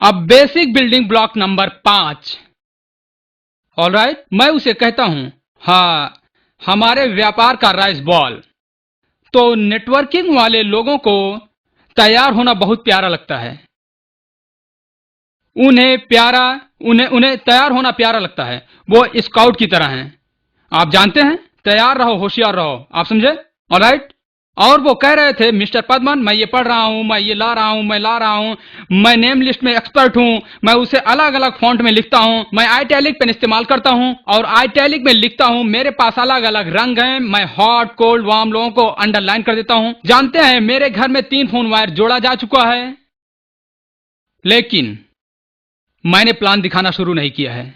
अब basic building block number 5। Alright, मैं उसे कहता हूं, हाँ, हमारे व्यापार का राइस बॉल। तो नेटवर्किंग वाले लोगों को तैयार होना बहुत प्यारा लगता है। उन्हें तैयार होना प्यारा लगता है। वो स्काउट की तरह हैं। आप जानते हैं, तैयार रहो, होशियार रहो। आप समझे? ऑलराइट। और वो कह रहे थे, मिस्टर पदमन, मैं ये पढ़ रहा हूं, मैं ये ला रहा हूं, मैं ला रहा हूं, मैं नेम लिस्ट में एक्सपर्ट हूं, मैं उसे अलग अलग फॉन्ट में लिखता हूं, मैं आइटैलिक पेन इस्तेमाल करता हूं और आइटैलिक में लिखता हूं, मेरे पास अलग अलग रंग हैं, मैं हॉट कोल्ड वार्म लोगों को अंडरलाइन कर देता हूं। जानते हैं, मेरे घर में 3 फोन वायर जोड़ा जा चुका है। लेकिन मैंने प्लान दिखाना शुरू नहीं किया है।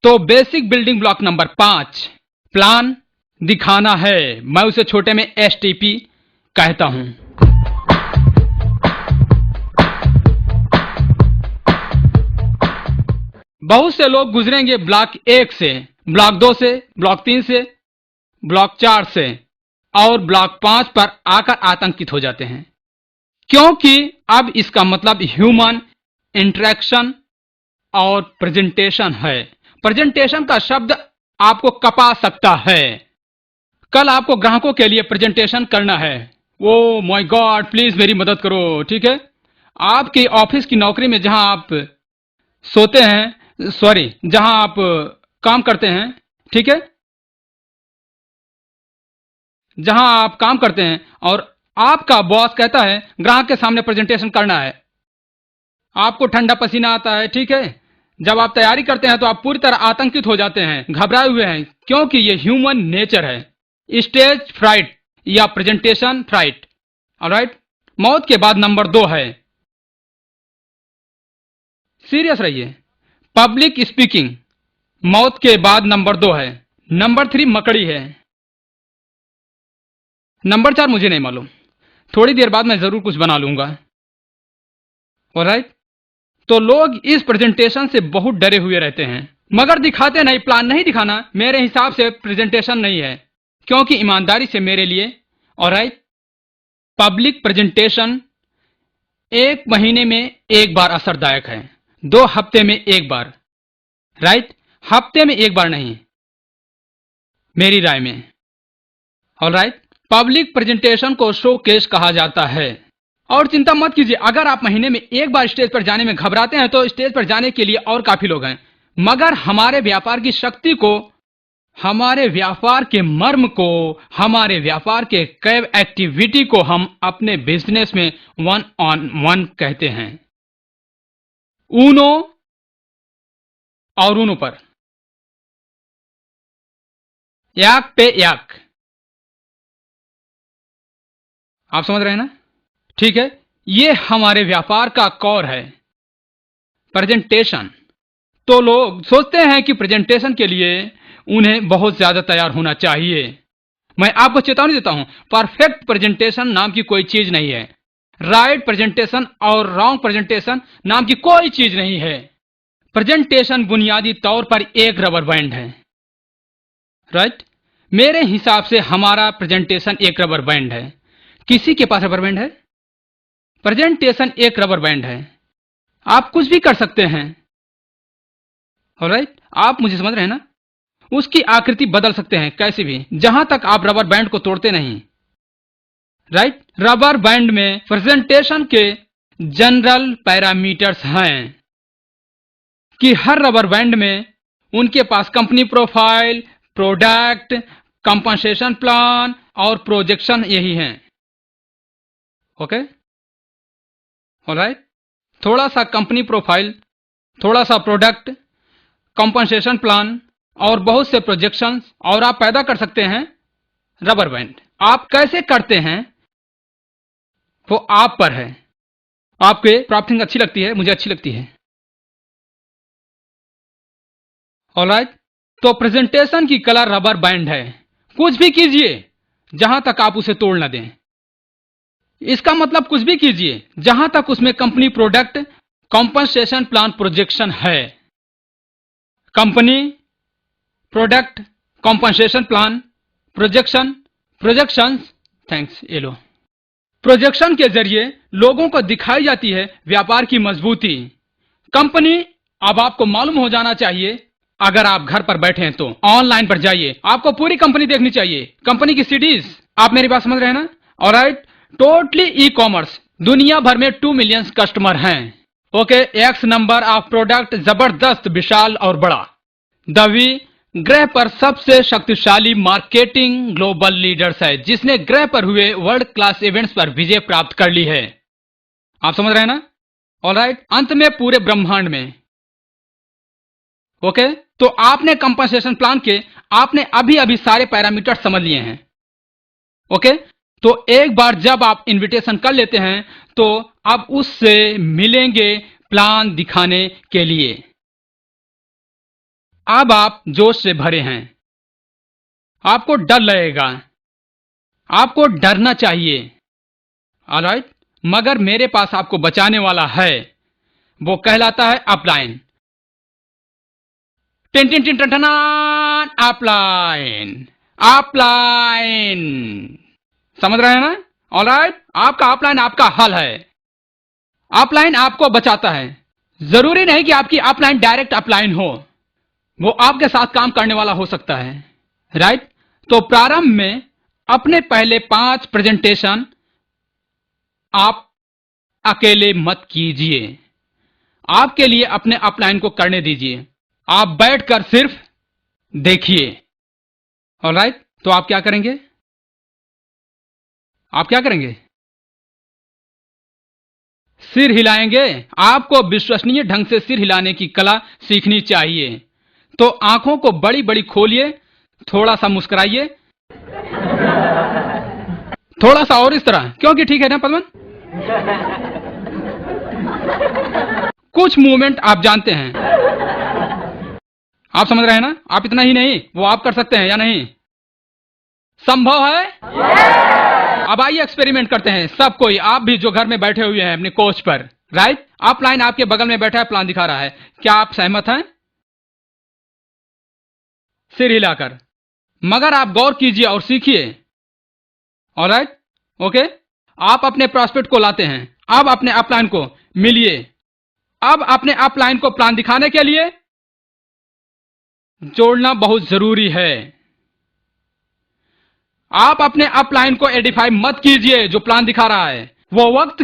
तो basic building block number 5 plan दिखाना है। मैं उसे छोटे में STP कहता हूं। बहुत से लोग गुजरेंगे ब्लॉक 1 से, ब्लॉक 2 से, ब्लॉक 3 से, ब्लॉक 4 से और ब्लॉक 5 पर आकर आतंकित हो जाते हैं, क्योंकि अब इसका मतलब ह्यूमन इंटरेक्शन और प्रेजेंटेशन है। प्रेजेंटेशन का शब्द आपको कपा सकता है। कल आपको ग्राहकों के लिए प्रेजेंटेशन करना है। ओ माय गॉड, प्लीज मेरी मदद करो, ठीक है? आपकी ऑफिस की नौकरी में जहां आप सोते हैं, सॉरी, जहां आप काम करते हैं, ठीक है, जहां आप काम करते हैं और आपका बॉस कहता है ग्राहक के सामने प्रेजेंटेशन करना है। आपको ठंडा पसीना आता है, ठीक है? जब आप तैयारी करते हैं तो आप पूरी तरह आतंकित हो जाते हैं, घबराए हुए हैं, क्योंकि ये ह्यूमन नेचर है। स्टेज फ्राइट या प्रेजेंटेशन फ्राइट। ऑलराइट। मौत के बाद नंबर 2 है, सीरियस रहिए, पब्लिक स्पीकिंग। मौत के बाद नंबर 2 है। नंबर 3 मकड़ी है। नंबर 4 मुझे नहीं मालूम, थोड़ी देर बाद मैं जरूर कुछ बना लूंगा। ऑलराइट। तो लोग इस प्रेजेंटेशन से बहुत डरे हुए रहते हैं, मगर दिखाते नहीं। प्लान नहीं दिखाना मेरे हिसाब से प्रेजेंटेशन नहीं है, क्योंकि ईमानदारी से मेरे लिए, ऑलराइट, पब्लिक प्रेजेंटेशन 1 महीने में 1 बार असरदायक है, 2 हफ्ते में 1 बार, राइट? हफ्ते में 1 बार नहीं, मेरी राय में। ऑलराइट। पब्लिक प्रेजेंटेशन को शोकेस कहा जाता है। और चिंता मत कीजिए, अगर आप महीने में 1 बार स्टेज पर जाने में घबराते हैं तो स्टेज पर जाने के लिए और काफी लोग हैं। मगर हमारे व्यापार की शक्ति को, हमारे व्यापार के मर्म को, हमारे व्यापार के कैब एक्टिविटी को हम अपने बिजनेस में 1-on-1 कहते हैं। ऊनो और ऊनो पर, याक पे याक। आप समझ रहे हैं ना? ठीक है, ये हमारे व्यापार का कोर है, प्रेजेंटेशन। तो लोग सोचते हैं कि प्रेजेंटेशन के लिए उन्हें बहुत ज्यादा तैयार होना चाहिए। मैं आपको चेतावनी देता हूं, परफेक्ट प्रेजेंटेशन नाम की कोई चीज नहीं है। राइट प्रेजेंटेशन और रॉन्ग प्रेजेंटेशन नाम की कोई चीज नहीं है। प्रेजेंटेशन बुनियादी तौर पर एक रबर बैंड है, राइट? मेरे हिसाब से हमारा प्रेजेंटेशन एक रबर बैंड है। किसी के पास रबर बैंड है? प्रेजेंटेशन एक रबर बैंड है। आप कुछ भी कर सकते हैं, ऑलराइट? आप मुझे समझ रहे हैं ना? उसकी आकृति बदल सकते हैं कैसे भी, जहां तक आप रबर बैंड को तोड़ते नहीं, राइट? रबर बैंड में प्रेजेंटेशन के जनरल पैरामीटर्स हैं कि हर रबर बैंड में उनके पास company profile, product, compensation plan और प्रोजेक्शन यही हैं। Okay, alright? थोड़ा सा कंपनी प्रोफाइल, थोड़ा सा प्रोडक्ट, कंपनसेशन प्लान और बहुत से प्रोजेक्शंस, और आप पैदा कर सकते हैं रबर बैंड। आप कैसे करते हैं वो आप पर है। आपके ड्राफ्टिंग अच्छी लगती है, मुझे अच्छी लगती है, ऑलराइट? तो प्रेजेंटेशन की कलर रबर बैंड है। कुछ भी कीजिए जहां तक आप उसे तोड़ न दें। इसका मतलब कुछ भी कीजिए जहां तक उसमें company product, compensation plan, projection है। Company product, compensation plan, projection, projections, thanks, ये लो, प्रोजेक्शन के जरिए लोगों को दिखाई जाती है व्यापार की मजबूती। कंपनी, अब आपको मालूम हो जाना चाहिए, अगर आप घर पर बैठे हैं तो ऑनलाइन पर जाइए, आपको पूरी कंपनी देखनी चाहिए, कंपनी की सीडीज। आप मेरी बात समझ रहे हैं ना? ऑलराइट, टोटली ई कॉमर्स, दुनिया भर में 2 मिलियन कस्टमर हैं। Okay, x number of product जबरदस्त, विशाल और बड़ा। दवी ग्रह पर सबसे शक्तिशाली मार्केटिंग ग्लोबल लीडर्स है, जिसने ग्रह पर हुए वर्ल्ड क्लास इवेंट्स पर विजय प्राप्त कर ली है। आप समझ रहे हैं ना? ऑलराइट, अंत में पूरे ब्रह्मांड में। ओके, तो आपने कंपनसेशन प्लान के आपने अभी अभी सारे पैरामीटर समझ लिए हैं। ओके, तो एक बार जब आप इनविटेशन कर लेते हैं तो अब उससे मिलेंगे प्लान दिखाने के लिए। अब आप जोश से भरे हैं, आपको डर लगेगा, आपको डरना चाहिए। ऑलराइट, मगर मेरे पास आपको बचाने वाला है, वो कहलाता है अपलाइन। टिन टिन टिन टन अपलाइन, अपलाइन। समझ रहे हैं ना? ऑलराइट, आपका अपलाइन आपका हल है। अपलाइन आपको बचाता है। जरूरी नहीं कि आपकी अपलाइन डायरेक्ट अपलाइन हो, वो आपके साथ काम करने वाला हो सकता है। राइट, तो प्रारंभ में अपने पहले 5 प्रेजेंटेशन आप अकेले मत कीजिए, आपके लिए अपने अपलाइन को करने दीजिए। आप बैठकर सिर्फ देखिए। ऑलराइट, तो आप क्या करेंगे? आप क्या करेंगे? सिर हिलाएंगे। आपको विश्वसनीय ढंग से सिर हिलाने की कला सीखनी चाहिए। तो आंखों को बड़ी बड़ी खोलिए, थोड़ा सा मुस्कुराइए, थोड़ा सा और इस तरह, क्योंकि ठीक है ना पद्मन? कुछ मूवमेंट आप जानते हैं, आप समझ रहे हैं ना? आप इतना ही नहीं, वो आप कर सकते हैं या नहीं? संभव है? अब आइए एक्सपेरिमेंट करते हैं सब कोई, आप भी जो घर में बैठे हुए हैं अपने कोच पर। राइट, अपलाइन आपके बगल में बैठा है, प्लान दिखा रहा है। क्या आप सहमत हैं? सिर हिलाकर। मगर आप गौर कीजिए और सीखिए। ऑलराइट, ओके, आप अपने प्रॉस्पेक्ट को लाते हैं, अब अपने अपलाइन को मिलिए। अब अपने अपलाइन को प्लान दिखाने के लिए जोड़ना बहुत जरूरी है। आप अपने अपलाइन को एडिफाई मत कीजिए जो प्लान दिखा रहा है, वो वक्त